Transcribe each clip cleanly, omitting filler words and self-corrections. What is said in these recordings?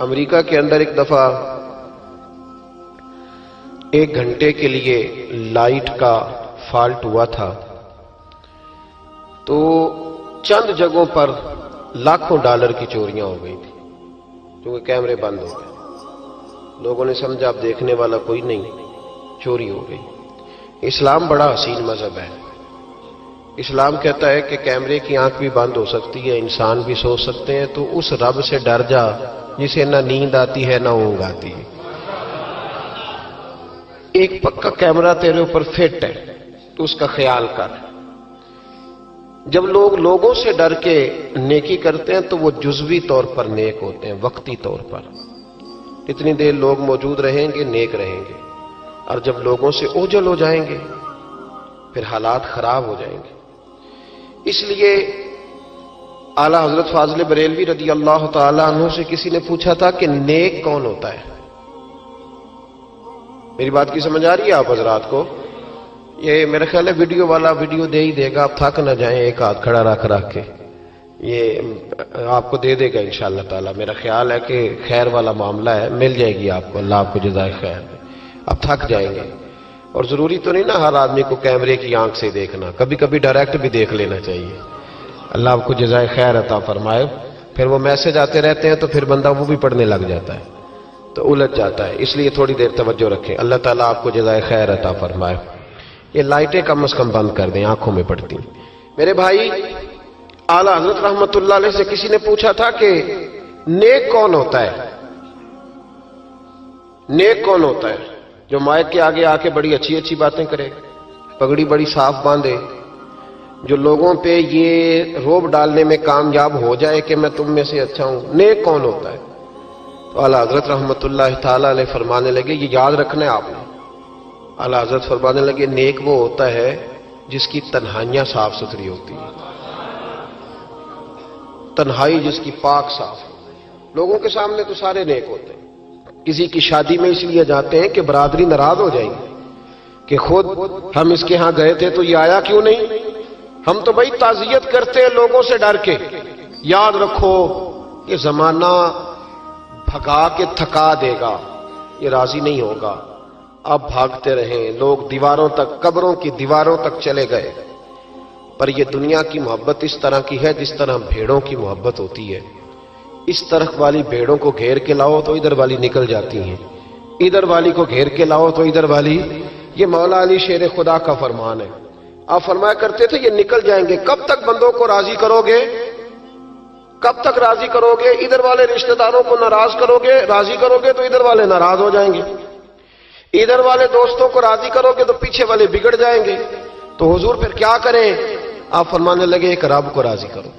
امریکہ کے اندر ایک دفعہ 1 گھنٹے کے لیے لائٹ کا فالٹ ہوا تھا، تو چند جگہوں پر لاکھوں ڈالر کی چوریاں ہو گئی تھی کیونکہ کیمرے بند ہو گئے۔ لوگوں نے سمجھا اب دیکھنے والا کوئی نہیں، چوری ہو گئی۔ اسلام بڑا حسین مذہب ہے۔ اسلام کہتا ہے کہ کیمرے کی آنکھ بھی بند ہو سکتی ہے، انسان بھی سو سکتے ہیں، تو اس رب سے ڈر جا جسے نہ نیند آتی ہے نہ اونگ آتی ہے۔ ایک پکا کیمرہ تیرے اوپر فٹ ہے تو اس کا خیال کر۔ جب لوگ لوگوں سے ڈر کے نیکی کرتے ہیں تو وہ جزوی طور پر نیک ہوتے ہیں، وقتی طور پر۔ اتنی دیر لوگ موجود رہیں گے نیک رہیں گے، اور جب لوگوں سے اوجھل ہو جائیں گے پھر حالات خراب ہو جائیں گے۔ اس لیے اعلیٰ حضرت فاضل بریلوی رضی اللہ تعالی عنہ سے کسی نے پوچھا تھا کہ نیک کون ہوتا ہے؟ میری بات کی سمجھ آ رہی ہے آپ حضرات کو؟ یہ میرا خیال ہے ویڈیو والا ویڈیو دے ہی دے گا، آپ تھک نہ جائیں ایک ہاتھ کھڑا رکھ کے، یہ آپ کو دے دے گا انشاءاللہ تعالی۔ میرا خیال ہے کہ خیر والا معاملہ ہے، مل جائے گی آپ کو، اللہ آپ کو جزائے خیر دے۔ آپ تھک جائیں گے، اور ضروری تو نہیں نا ہر آدمی کو کیمرے کی آنکھ سے دیکھنا، کبھی کبھی ڈائریکٹ بھی دیکھ لینا چاہیے۔ اللہ آپ کو جزائے خیر عطا فرمائے۔ پھر وہ میسج آتے رہتے ہیں تو پھر بندہ وہ بھی پڑھنے لگ جاتا ہے تو الجھ جاتا ہے، اس لیے تھوڑی دیر توجہ رکھیں۔ اللہ تعالیٰ آپ کو جزائے خیر عطا فرمائے۔ یہ لائٹیں کم از کم بند کر دیں، آنکھوں میں پڑتی۔ میرے بھائی، اعلیٰ حضرت رحمت اللہ علیہ سے کسی نے پوچھا تھا کہ نیک کون ہوتا ہے؟ نیک کون ہوتا ہے؟ جو مائک کے آگے آ کے بڑی اچھی اچھی باتیں کرے، پگڑی بڑی صاف باندھے، جو لوگوں پہ یہ روب ڈالنے میں کامیاب ہو جائے کہ میں تم میں سے اچھا ہوں۔ نیک کون ہوتا ہے؟ تو اعلیٰ حضرت رحمت اللہ تعالی علیہ فرمانے لگے، یہ یاد رکھنا ہے آپ نے۔ اعلیٰ حضرت فرمانے لگے، نیک وہ ہوتا ہے جس کی تنہائیاں صاف ستھری ہوتی ہیں، تنہائی جس کی پاک صاف ہو۔ لوگوں کے سامنے تو سارے نیک ہوتے ہیں، کسی کی شادی میں اس لیے جاتے ہیں کہ برادری ناراض ہو جائیں گے کہ خود ہم اس کے ہاں گئے تھے تو یہ آیا کیوں نہیں؟ ہم تو بھائی تعزیت کرتے ہیں لوگوں سے ڈر کے۔ یاد رکھو یہ زمانہ بھگا کے تھکا دے گا، یہ راضی نہیں ہوگا۔ اب بھاگتے رہیں، لوگ دیواروں تک، قبروں کی دیواروں تک چلے گئے، پر یہ دنیا کی محبت اس طرح کی ہے جس طرح بھیڑوں کی محبت ہوتی ہے۔ اس طرف والی بھیڑوں کو گھیر کے لاؤ تو ادھر والی نکل جاتی ہیں، ادھر والی کو گھیر کے لاؤ تو ادھر والی۔ یہ مولا علی شیر خدا کا فرمان ہے۔ آپ فرمایا کرتے تھے یہ نکل جائیں گے۔ کب تک بندوں کو راضی کرو گے؟ کب تک راضی کرو گے؟ ادھر والے رشتہ داروں کو ناراض کرو گے، راضی کرو گے تو ادھر والے ناراض ہو جائیں گے، ادھر والے دوستوں کو راضی کرو گے تو پیچھے والے بگڑ جائیں گے۔ تو حضور پھر کیا کریں؟ آپ فرمانے لگے ایک رب کو راضی کرو۔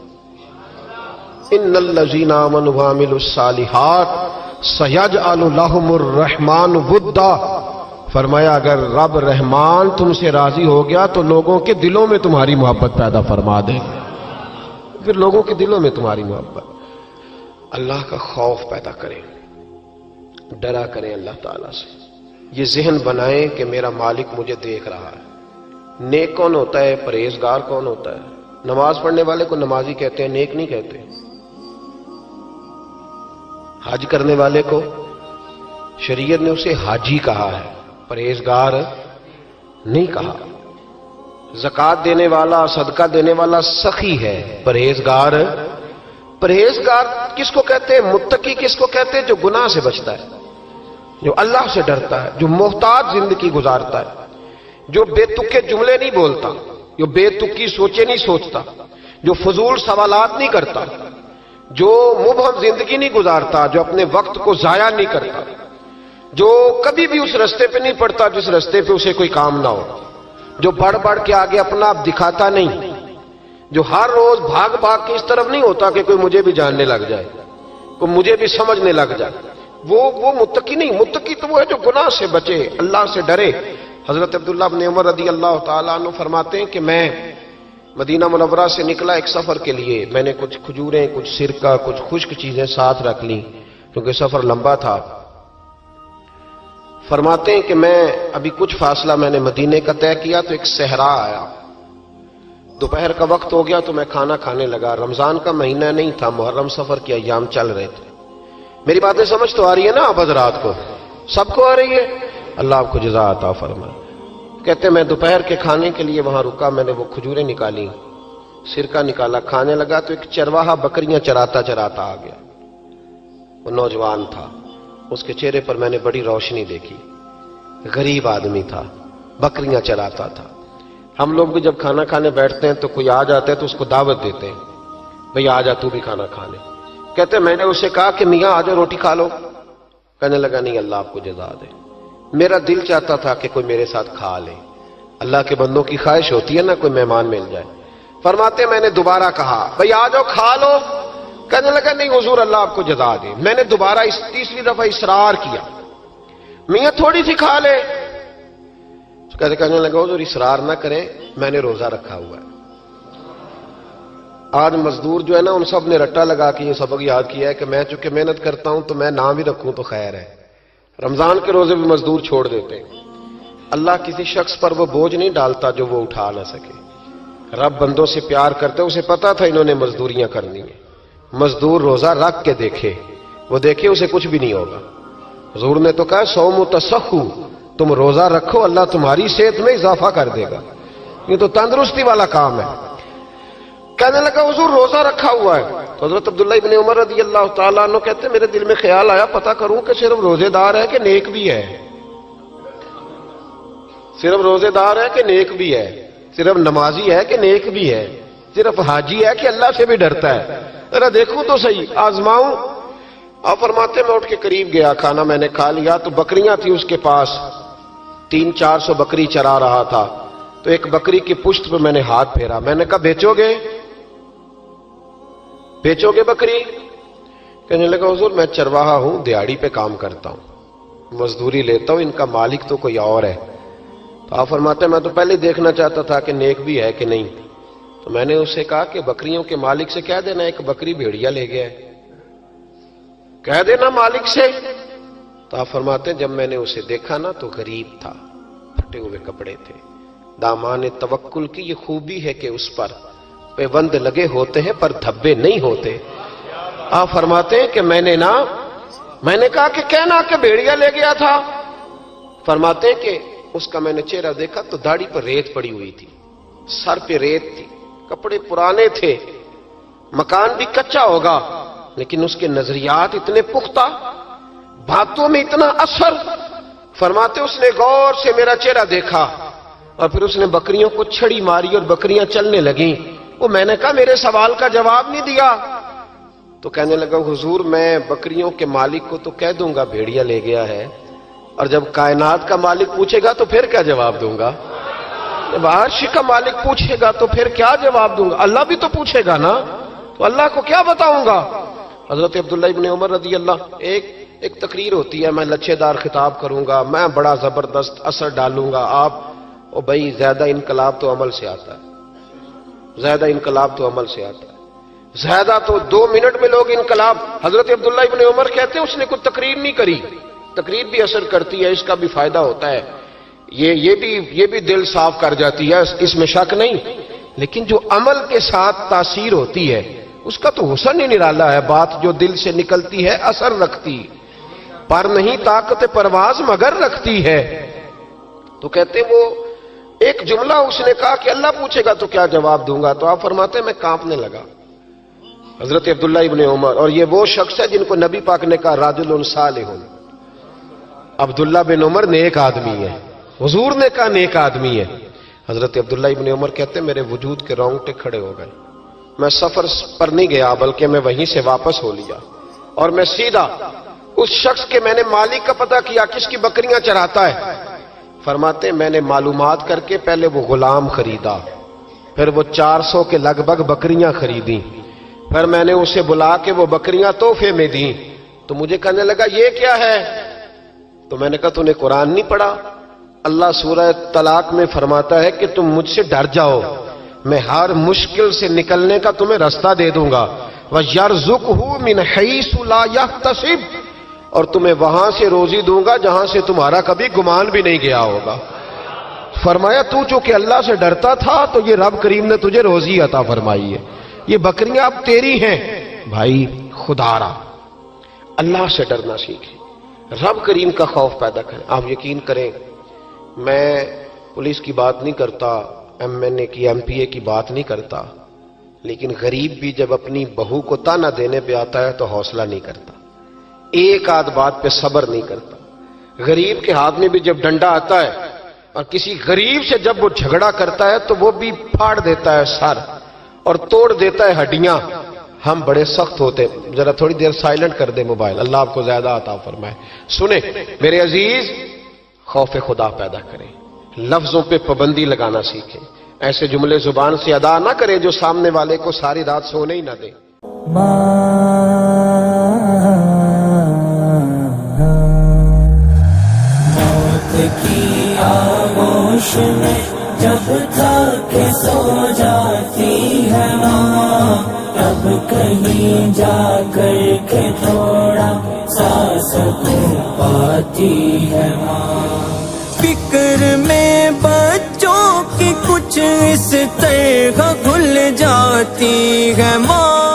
ان الذین آمنوا وعملوا الصالحات سیجعل لهم الرحمن ودا۔ فرمایا اگر رب رحمان تم سے راضی ہو گیا تو لوگوں کے دلوں میں تمہاری محبت پیدا فرما دے گا، پھر لوگوں کے دلوں میں تمہاری محبت۔ اللہ کا خوف پیدا کریں، ڈرا کریں اللہ تعالیٰ سے، یہ ذہن بنائیں کہ میرا مالک مجھے دیکھ رہا ہے۔ نیک کون ہوتا ہے؟ پرہیزگار کون ہوتا ہے؟ نماز پڑھنے والے کو نمازی کہتے ہیں، نیک نہیں کہتے۔ حج کرنے والے کو شریعت نے اسے حاجی کہا ہے، پرہیزگار نہیں کہا۔ زکوٰۃ دینے والا، صدقہ دینے والا سخی ہے، پرہیزگار۔ پرہیزگار کس کو کہتے ہیں؟ متقی کس کو کہتے ہیں؟ جو گناہ سے بچتا ہے، جو اللہ سے ڈرتا ہے، جو محتاط زندگی گزارتا ہے، جو بے تکے جملے نہیں بولتا، جو بے تکی سوچے نہیں سوچتا، جو فضول سوالات نہیں کرتا، جو مبہم زندگی نہیں گزارتا، جو اپنے وقت کو ضائع نہیں کرتا، جو کبھی بھی اس رستے پہ نہیں پڑتا جس رستے پہ اسے کوئی کام نہ ہو، جو بڑھ بڑھ کے آگے اپنا آپ دکھاتا نہیں، جو ہر روز بھاگ بھاگ کے اس طرف نہیں ہوتا کہ کوئی مجھے بھی جاننے لگ جائے، کوئی مجھے بھی سمجھنے لگ جائے، وہ متقی نہیں۔ متقی تو وہ ہے جو گناہ سے بچے، اللہ سے ڈرے۔ حضرت عبداللہ بن عمر رضی اللہ تعالیٰ عنہ فرماتے ہیں کہ میں مدینہ منورہ سے نکلا ایک سفر کے لیے، میں نے کچھ کھجوریں، کچھ سرکہ، کچھ خشک چیزیں ساتھ رکھ لیں کیونکہ سفر لمبا تھا۔ فرماتے ہیں کہ میں ابھی کچھ فاصلہ میں نے مدینے کا طے کیا تو ایک صحرا آیا، دوپہر کا وقت ہو گیا تو میں کھانا کھانے لگا۔ رمضان کا مہینہ نہیں تھا، محرم سفر کے ایام چل رہے تھے۔ میری باتیں سمجھ تو آ رہی ہے نا آپ حضرات کو؟ سب کو آ رہی ہے؟ اللہ آپ کو جزا عطا فرمائے۔ کہتے میں دوپہر کے کھانے کے لیے وہاں رکا، میں نے وہ کھجوریں نکالی، سرکہ نکالا، کھانے لگا تو ایک چرواہا بکریاں چراتا چراتا آ گیا۔ وہ نوجوان تھا، اس کے چہرے پر میں نے بڑی روشنی دیکھی، غریب آدمی تھا، بکریاں چراتا تھا۔ ہم لوگ بھی جب کھانا کھانے بیٹھتے ہیں تو کوئی آ جاتا ہے تو اس کو دعوت دیتے ہیں، بھئی آ جا تو بھی کھانا کھا لے۔ کہتے میں نے اسے کہا کہ میاں آ جا روٹی کھا لو۔ کہنے لگا نہیں، اللہ آپ کو جزا دے، میرا دل چاہتا تھا کہ کوئی میرے ساتھ کھا لے۔ اللہ کے بندوں کی خواہش ہوتی ہے نا کوئی مہمان مل جائے۔ فرماتے میں نے دوبارہ کہا بھئی آ جاؤ کھا لو۔ کہنے لگا نہیں حضور اللہ آپ کو جزا دے۔ میں نے دوبارہ تیسری دفعہ اصرار کیا، میاں تھوڑی سی کھا لے۔ کہنے لگا حضور اصرار نہ کریں، میں نے روزہ رکھا ہوا ہے۔ آج مزدور جو ہے نا ان سب نے رٹا لگا کے یہ سبق یاد کیا ہے کہ میں چونکہ محنت کرتا ہوں تو میں نہ بھی رکھوں تو خیر ہے۔ رمضان کے روزے بھی مزدور چھوڑ دیتے ہیں۔ اللہ کسی شخص پر وہ بوجھ نہیں ڈالتا جو وہ اٹھا نہ سکے۔ رب بندوں سے پیار کرتے، اسے پتا تھا انہوں نے مزدوریاں کرنی ہیں۔ مزدور روزہ رکھ کے دیکھے، وہ دیکھے اسے کچھ بھی نہیں ہوگا۔ حضور نے تو کہا صوم تصحو، تم روزہ رکھو اللہ تمہاری صحت میں اضافہ کر دے گا، یہ تو تندرستی والا کام ہے۔ کہنے لگا حضور روزہ رکھا ہوا ہے۔ تو حضرت عبداللہ ابن عمر رضی اللہ تعالیٰ عنہ کہتے میرے دل میں خیال آیا پتہ کروں کہ صرف روزے دار ہے کہ نیک بھی ہے، صرف روزے دار ہے کہ نیک بھی ہے، صرف نمازی ہے کہ نیک بھی ہے، صرف حاجی ہے کہ اللہ سے بھی ڈرتا ہے، ذرا دیکھوں تو صحیح، آزماؤں۔ آپ فرماتے میں اٹھ کے قریب گیا، کھانا میں نے کھا لیا تو بکریاں تھیں اس کے پاس، 300-400 بکری چرا رہا تھا۔ تو ایک بکری کی پشت پہ میں نے ہاتھ پھیرا، میں نے کہا بیچو گے بیچو گے بکری؟ کہنے لگا حضور میں چرواہا ہوں، دیہڑی پہ کام کرتا ہوں، مزدوری لیتا ہوں، ان کا مالک تو کوئی اور ہے۔ تو آپ فرماتے میں تو پہلے دیکھنا چاہتا تھا کہ نیک بھی ہے کہ نہیں۔ تو میں نے اسے کہا کہ بکریوں کے مالک سے کہہ دینا ایک بکری بھیڑیا لے گیا ہے، کہہ دینا مالک سے۔ تو آپ فرماتے جب میں نے اسے دیکھا نا تو غریب تھا، پھٹے ہوئے کپڑے تھے۔ دامان توکل کی یہ خوبی ہے کہ اس پر پیوند لگے ہوتے ہیں پر دھبے نہیں ہوتے۔ آپ فرماتے ہیں کہ میں نے کہا کہ کہنا کہ بھیڑیا لے گیا تھا۔ فرماتے ہیں کہ اس کا میں نے چہرہ دیکھا تو داڑھی پر ریت پڑی ہوئی تھی، سر پہ ریت تھی، کپڑے پرانے تھے، مکان بھی کچا ہوگا لیکن اس کے نظریات اتنے پختہ، باتوں میں اتنا اثر۔ فرماتے اس نے غور سے میرا چہرہ دیکھا اور پھر اس نے بکریوں کو چھڑی ماری اور بکریاں چلنے لگیں۔ وہ میں نے کہا میرے سوال کا جواب نہیں دیا۔ تو کہنے لگا حضور میں بکریوں کے مالک کو تو کہہ دوں گا بھیڑیا لے گیا ہے، اور جب کائنات کا مالک پوچھے گا تو پھر کیا جواب دوں گا؟ جب عرش کا مالک پوچھے گا تو پھر کیا جواب دوں گا؟ اللہ بھی تو پوچھے گا نا، تو اللہ کو کیا بتاؤں گا؟ حضرت عبداللہ ابن عمر رضی اللہ، ایک تقریر ہوتی ہے، میں لچھے دار خطاب کروں گا، میں بڑا زبردست اثر ڈالوں گا، آپ او بھائی زیادہ انقلاب تو عمل سے آتا ہے، زیادہ انقلاب تو عمل سے آتا ہے، زیادہ تو 2 منٹ میں لوگ انقلاب۔ حضرت عبداللہ ابن عمر کہتے ہیں اس نے کوئی تقریر نہیں کری، تقریر بھی اثر کرتی ہے، اس کا بھی فائدہ ہوتا ہے، یہ بھی دل صاف کر جاتی ہے، اس میں شک نہیں، لیکن جو عمل کے ساتھ تاثیر ہوتی ہے اس کا تو حسن ہی نرالا ہے۔ بات جو دل سے نکلتی ہے اثر رکھتی، پر نہیں طاقت پرواز مگر رکھتی ہے۔ تو کہتے وہ ایک جملہ اس نے کہا کہ اللہ پوچھے گا تو کیا جواب دوں گا؟ تو آپ فرماتے میں کانپنے لگا، حضرت عبداللہ ابن عمر، اور یہ وہ شخص ہے جن کو نبی پاک نے کہا راجل صالح۔ عبداللہ بن عمر نیک آدمی ہے، حضور نے کہا نیک آدمی ہے۔ حضرت عبداللہ ابن عمر کہتے میرے وجود کے رونگٹے کھڑے ہو گئے، میں سفر پر نہیں گیا بلکہ میں وہیں سے واپس ہو لیا اور میں سیدھا اس شخص کے میں نے مالک کا پتہ کیا کس کی بکریاں چراتا ہے۔ فرماتے میں نے معلومات کر کے پہلے وہ غلام خریدا، پھر وہ 400 کے لگ بھگ بکریاں خریدیں، پھر میں نے اسے بلا کے وہ بکریاں تحفے میں دیں۔ تو مجھے کہنے لگا یہ کیا ہے؟ تو میں نے کہا تو نے قرآن نہیں پڑھا؟ اللہ سورہ طلاق میں فرماتا ہے کہ تم مجھ سے ڈر جاؤ، میں ہر مشکل سے نکلنے کا تمہیں راستہ دے دوں گا، وَيَرْزُقْهُ مِنْ حَيْثُ لَا يَحْتَسِبُ، اور تمہیں وہاں سے روزی دوں گا جہاں سے تمہارا کبھی گمان بھی نہیں گیا ہوگا۔ فرمایا تو چونکہ اللہ سے ڈرتا تھا تو یہ رب کریم نے تجھے روزی عطا فرمائی ہے، یہ بکریاں اب تیری ہیں۔ بھائی خدا را اللہ سے ڈرنا سیکھیں, رب کریم کا خوف پیدا کریں. آپ یقین کریں, میں پولیس کی بات نہیں کرتا, MNA کی MPA کی بات نہیں کرتا, لیکن غریب بھی جب اپنی بہو کو تانا دینے پہ آتا ہے تو حوصلہ نہیں کرتا, ایک آدھ بات پہ صبر نہیں کرتا. غریب کے ہاتھ میں بھی جب ڈنڈا آتا ہے اور کسی غریب سے جب وہ جھگڑا کرتا ہے تو وہ بھی پھاڑ دیتا ہے سر اور توڑ دیتا ہے ہڈیاں. ہم بڑے سخت ہوتے. ذرا تھوڑی دیر سائلنٹ کر دے موبائل, اللہ آپ کو زیادہ عطا فرمائے. سنیں میرے عزیز, خوف خدا پیدا کریں, لفظوں پہ پابندی لگانا سیکھیں, ایسے جملے زبان سے ادا نہ کریں جو سامنے والے کو ساری رات سونے ہی نہ دیں. موت کی آغوش میں جب تک سو جاتی ہے ماں, تب کہیں جا کر کے تھوڑا سا سکون پاتی ہے ماں. فکر میں بچوں کی کچھ اس طرح کھل جاتی ہے ماں.